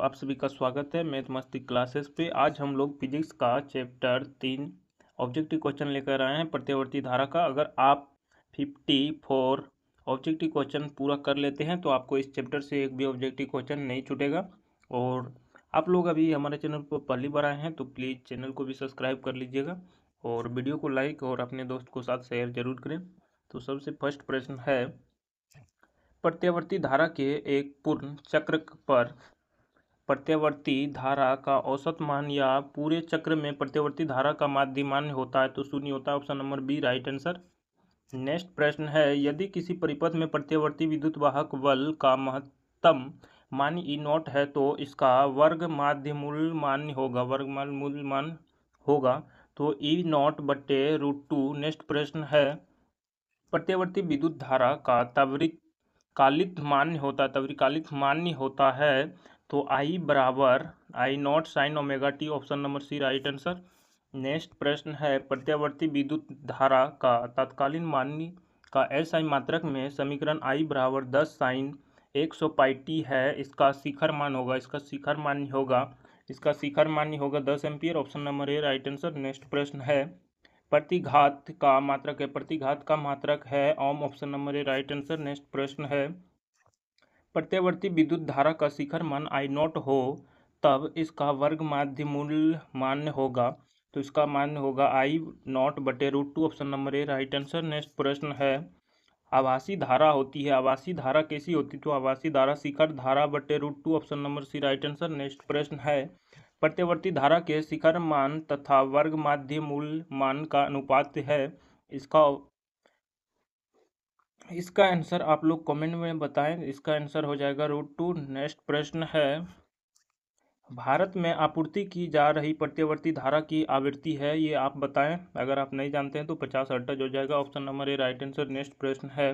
आप सभी का स्वागत है मैथ मस्ती क्लासेस पे। आज हम लोग फिजिक्स का चैप्टर 3 ऑब्जेक्टिव क्वेश्चन लेकर आए हैं प्रत्यावर्ती धारा का। अगर आप 54 ऑब्जेक्टिव क्वेश्चन पूरा कर लेते हैं तो आपको इस चैप्टर से एक भी ऑब्जेक्टिव क्वेश्चन नहीं छूटेगा। और आप लोग अभी हमारे चैनल पर पहली बार आए हैं तो प्लीज़ चैनल को भी सब्सक्राइब कर लीजिएगा और वीडियो को लाइक और अपने दोस्त को साथ शेयर जरूर करें। तो सबसे फर्स्ट प्रश्न है, प्रत्यावर्ती धारा के एक पूर्ण चक्र पर प्रत्यावर्ती धारा का औसत मान या पूरे चक्र में प्रत्यावर्ती धारा का माध्य मान होता है तो शून्य होता है। Option number B right answer. Next प्रश्न है, यदि किसी परिपथ में प्रत्यावर्ती विद्युत वाहक बल का महत्तम मान ई नॉट है तो इसका वर्ग माध्य मूल मान होगा तो ई नॉट बटे √2। नेक्स्ट प्रश्न है, प्रत्यावर्ती विद्युत धारा का त्वरितकालिक मान्य होता है तो आई बराबर I naught sine omega T. Option number C right answer. Next प्रश्न है, प्रत्यावर्ती विद्युत धारा का तत्कालीन मान्य का एस आई मात्रक में समीकरण आई बराबर 10 साइन 100 पाई टी है। इसका शिखर मान्य होगा 10 ampere. Option number A right answer. Next प्रश्न है, प्रतिघात का मात्रक है ohm. Option number A right answer. Next प्रश्न है, प्रत्यावर्ती विद्युत धारा का शिखर मान आई नॉट हो तब इसका वर्ग माध्य मूल मान्य होगा तो इसका मान्य होगा आई नॉट बटे √2। Option number A right answer. Next प्रश्न है, आभासी धारा होती है, आभासी धारा कैसी होती तो आभासी धारा शिखर धारा बटे √2। Option number C right answer. Next प्रश्न है, प्रत्यावर्ती धारा के शिखर मान तथा वर्ग माध्य मूल मान का अनुपात है। इसका आंसर आप लोग कमेंट में बताएं। इसका आंसर हो जाएगा √2। नेक्स्ट प्रश्न है, भारत में आपूर्ति की जा रही प्रत्यावर्ती धारा की आवृत्ति है, ये आप बताएं। अगर आप नहीं जानते हैं तो 50 अटच हो जाएगा। Option number A right answer. Next प्रश्न है,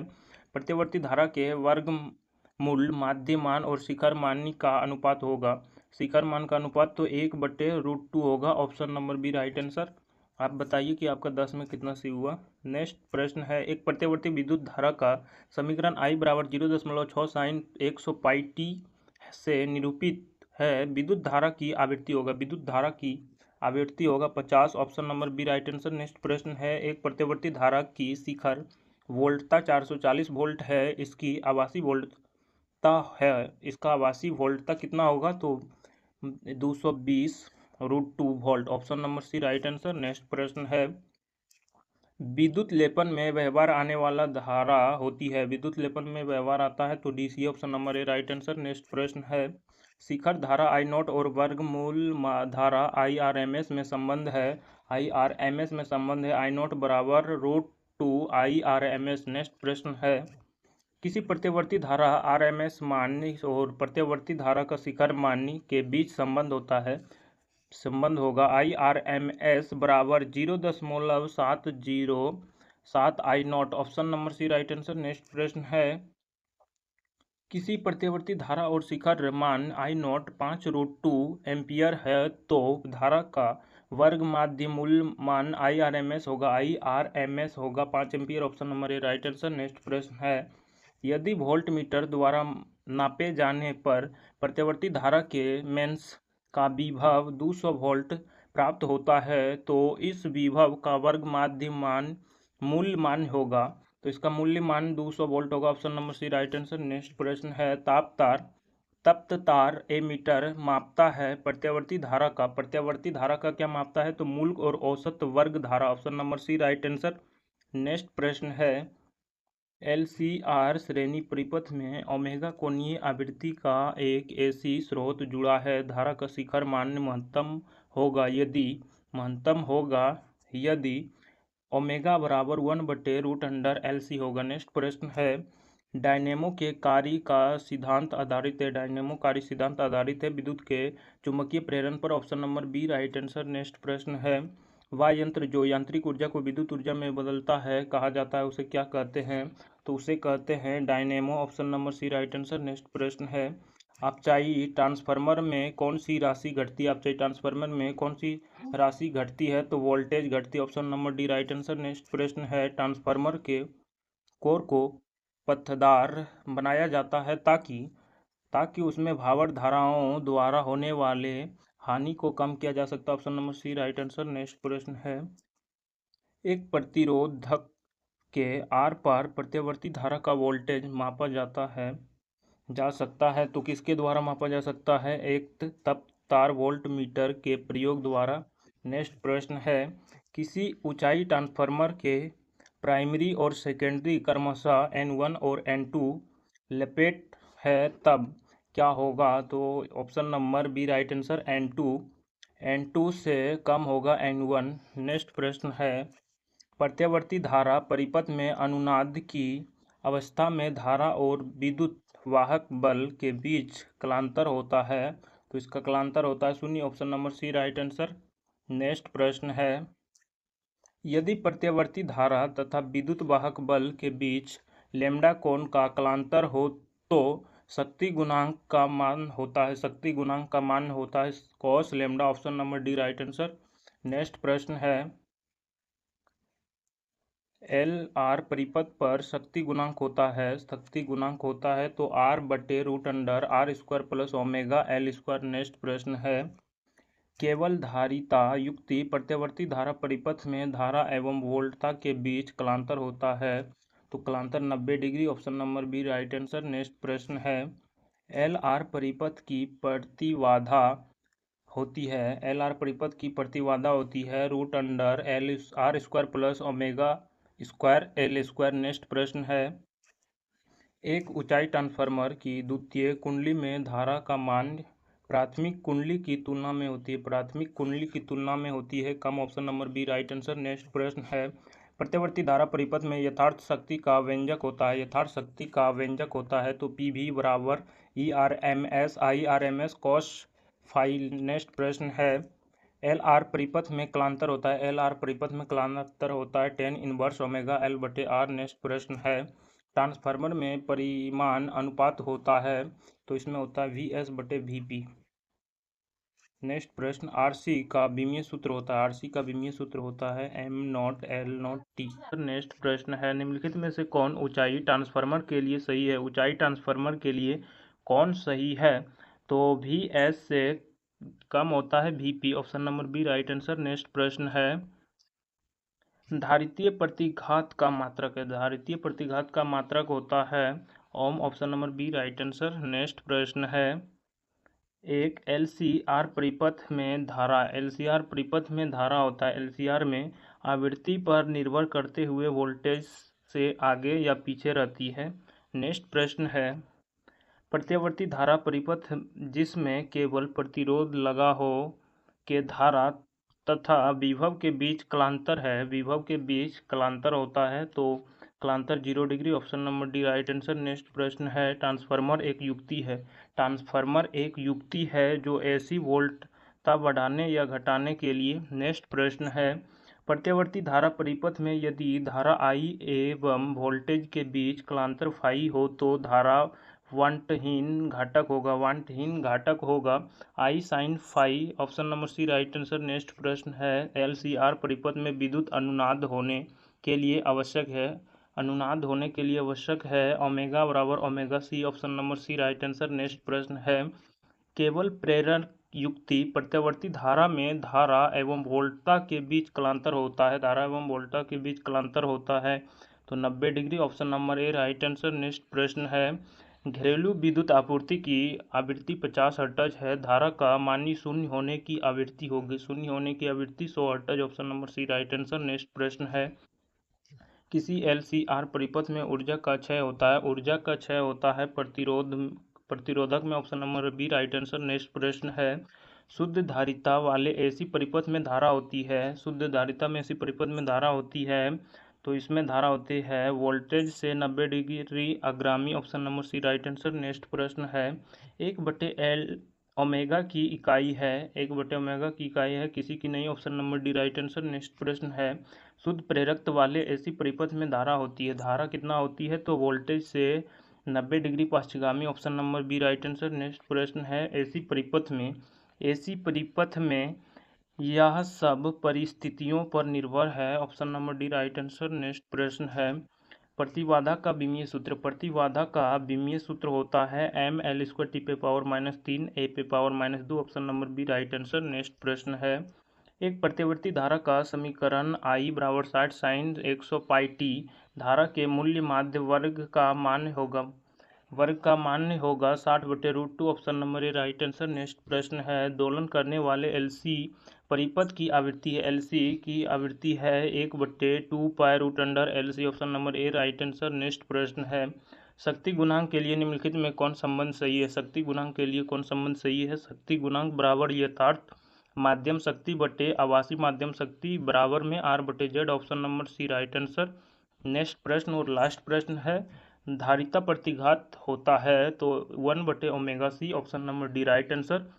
प्रत्यावर्ती धारा के वर्गमूल माध्य मान और शिखर मान का अनुपात होगा। शिखर मान का अनुपात तो 1/√2 होगा। Option number B right answer. आप बताइए कि आपका 10 में कितना सी हुआ। नेक्स्ट प्रश्न है, एक प्रत्यावर्ती विद्युत धारा का समीकरण आई बराबर 0.6 साइन 100 पाई टी से निरूपित है। विद्युत धारा की आवृत्ति होगा 50। Option number B right answer. Next प्रश्न है, एक प्रत्यावर्ती धारा की शिखर वोल्टता 440 वोल्ट है, इसका आभासी वोल्टता कितना होगा तो 220√2 volt. Option number C right answer. Next प्रश्न है, विद्युत लेपन में व्यवहार आने वाला धारा होती है, विद्युत लेपन में व्यवहार आता है तो DC. Option number A right answer. Next प्रश्न है, शिखर धारा आई नॉट और वर्गमूल धारा आई आर एम एस में संबंध है, आई नॉट बराबर √2 I R M S. Next प्रश्न है, किसी प्रत्यावर्ती धारा आर एम एस मान और प्रत्यावर्ती धारा का शिखर मान के बीच संबंध होगा आई आर एम एस बराबर 0.707 I naught. Option number C right answer. Next प्रश्न है, किसी प्रत्यावर्ती धारा और शिखर मान आई नॉट 5√2 एम्पियर है तो धारा का वर्ग माध्य मूल मान आई आर एम एस होगा 5 ampere. Option number A right answer. Next प्रश्न है, यदि वोल्ट मीटर द्वारा नापे जाने पर प्रत्यावर्ती धारा के मेंस का विभव 200 वोल्ट प्राप्त होता है तो इस विभव का वर्ग माध्य मूल मान होगा तो इसका मूल्य मान 200 वोल्ट होगा। Option number C right answer. Next प्रश्न है, तप्त तार एमीटर मापता है प्रत्यावर्ती धारा का क्या मापता है तो मूल और औसत वर्ग धारा। Option number C right answer. Next प्रश्न है, LCR श्रेणी परिपथ में ओमेगा कोणीय आवृत्ति का एक एसी स्रोत जुड़ा है, धारा का शिखर मान महत्तम होगा यदि ओमेगा बराबर 1/√LC होगा। नेक्स्ट प्रश्न है, डायनेमो कार्य सिद्धांत आधारित है विद्युत के चुंबकीय प्रेरण पर। Option number B right answer. Next प्रश्न है, वह यंत्र जो यांत्रिक ऊर्जा को विद्युत ऊर्जा में बदलता है कहा जाता है, उसे क्या कहते हैं तो उसे कहते हैं dynamo. Option number C right answer. Next प्रश्न है, अपचायी ट्रांसफार्मर में कौन सी राशि घटती है तो वोल्टेज घटती है। Option number D right answer. Next प्रश्न है, ट्रांसफार्मर के कोर को पत्थरदार बनाया जाता है ताकि ताकि उसमें भावार्थ धाराओं द्वारा होने वाले हानि को कम किया जा सकता है। Option number C right answer. Next प्रश्न है, एक प्रतिरोधक के आर पार प्रत्यावर्ती धारा का वोल्टेज मापा जा सकता है तो किसके द्वारा मापा जा सकता है? एक तप तार वोल्ट मीटर के प्रयोग द्वारा। नेक्स्ट प्रश्न है, किसी ऊंचाई ट्रांसफार्मर के प्राइमरी और सेकेंडरी क्रमशः N1 और N2 लपेट है तब क्या होगा? तो option number B right answer N2 से कम होगा N1। नेक्स्ट प्रश्न है, प्रत्यावर्ती धारा परिपथ में अनुनाद की अवस्था में धारा और विद्युत वाहक बल के बीच कलांतर होता है तो इसका कलांतर होता है 0। Option number C right answer. Next प्रश्न है, यदि प्रत्यावर्ती धारा तथा विद्युत वाहक बल के बीच लैम्डा कोण का कलांतर हो तो शक्ति गुणांक का मान होता है cos lambda. Option number D right answer. Next प्रश्न है, एल आर परिपथ पर शक्ति गुणांक होता है तो R/√R² plus omega L²। Next प्रश्न है, केवल धारिता युक्ति प्रत्यावर्ती धारा परिपथ में धारा एवं वोल्टता के बीच कलांतर होता है तो कलांतर 90 degree. Option number B right answer. Next प्रश्न है, एल आर परिपथ की प्रतिबाधा होती है √LR² plus omega square L²। Next प्रश्न है, एक ऊंचाई ट्रांसफार्मर की द्वितीय कुंडली में धारा का मान प्राथमिक कुंडली की तुलना में होती है कम। Option number B right answer. Next प्रश्न है, प्रत्यावर्ती धारा परिपथ में यथार्थ शक्ति का व्यंजक होता है तो PV बराबर ERMS IRMS cos phi. Next प्रश्न है, LR परिपथ में कलांतर होता है tan inverse omega L/R। Next प्रश्न है, ट्रांसफार्मर में परिमाण अनुपात होता है तो इसमें होता है VS/VP। नेक्स्ट प्रश्न, RC का विमीय सूत्र होता है M0L0T। नेक्स्ट प्रश्न है, निम्नलिखित में से कौन ऊंचाई ट्रांसफार्मर के लिए सही है? तो VS से कम होता है VP। Option number B right answer. Next प्रश्न है, धारितीय प्रतिघात का मात्रक होता है ohm. Option number B right answer. Next प्रश्न है, एक LCR परिपथ में धारा होता है। LCR में आवृत्ति पर निर्भर करते हुए वोल्टेज से आगे या पीछे रहती है। नेक्स्ट प्रश्न है, प्रत्यावर्ती धारा परिपथ जिसमें केवल प्रतिरोध लगा हो के धारा तथा विभव के बीच कलांतर होता है तो कलांतर 0 degree. Option number D right answer. Next प्रश्न है, ट्रांसफार्मर एक युक्ति है जो AC वोल्टता बढ़ाने या घटाने के लिए। नेक्स्ट प्रश्न है, प्रत्यावर्ती धारा परिपथ में यदि धारा I एवं वोल्टेज के बीच कलांतर फाई हो तो धारा वांटहीन घातक होगा I sin phi. Option number C right answer. Next प्रश्न है, LCR परिपथ में विद्युत अनुनाद होने के लिए आवश्यक है ओमेगा बराबर omega C। Option number C right answer. Next प्रश्न है, केवल प्रेरण युक्ति प्रत्यावर्ती धारा में धारा एवं वोल्टता के बीच कलांतर होता है तो 90 degree. Option number A right answer. Next प्रश्न है, घरेलू विद्युत आपूर्ति की आवृत्ति 50 हर्ट्ज है, धारा का मानी शून्य होने की आवृत्ति 100 hertz. Option number C right answer. Next प्रश्न है, किसी LCR परिपथ में ऊर्जा का क्षय होता है प्रतिरोधक में। Option number B right answer. Next प्रश्न है, शुद्ध धारिता वाले AC परिपथ में धारा होती है तो इसमें धारा होती है वोल्टेज से 90 डिग्री अग्रामी। Option number C right answer. Next प्रश्न है, 1/L ओमेगा की इकाई है किसी की नहीं। Option number D right answer. Next प्रश्न है, शुद्ध प्रेरकत्व वाले AC परिपथ में धारा कितना होती है तो वोल्टेज से 90 डिग्री पक्षगामी। Option number B right answer. Next प्रश्न है, AC परिपथ में यह सब परिस्थितियों पर निर्भर है। Option number D right answer. Next प्रश्न है, प्रतिबाधा का विमीय सूत्र। प्रतिबाधा का विमीय सूत्र होता है ml² T⁻³ a (-2) option number B right answer. Next प्रश्न है, एक प्रतिवर्ती धारा का समीकरण I = 60 sin 100πt धारा के मूल्य माध्य वर्ग का मान होगा 60/√2 option number A right answer. Next प्रश्न है, दोलन करने वाले LC परिपथ की आवृत्ति है, LC की आवृत्ति है 1/2π√LC option number A right answer. Next प्रश्न है, शक्ति गुणांक के लिए निम्नलिखित में कौन संबंध सही है? शक्ति गुणांक के लिए कौन संबंध सही है? शक्ति गुणांक बराबर यथार्थ माध्यम शक्ति बटे आभासी माध्यम शक्ति बराबर में R/Z option number C right answer. Next प्रश्न और लास्ट प्रश्न है, धारिता प्रतिघात होता है तो 1/ωc option number D right answer.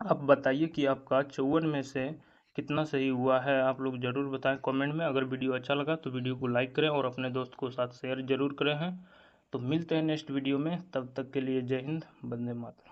आप बताइए कि आपका 54 में से कितना सही हुआ है, आप लोग ज़रूर बताएं कमेंट में। अगर वीडियो अच्छा लगा तो वीडियो को लाइक करें और अपने दोस्त को साथ शेयर जरूर करें हैं। तो मिलते हैं नेक्स्ट वीडियो में, तब तक के लिए जय हिंद, वंदे मातरम।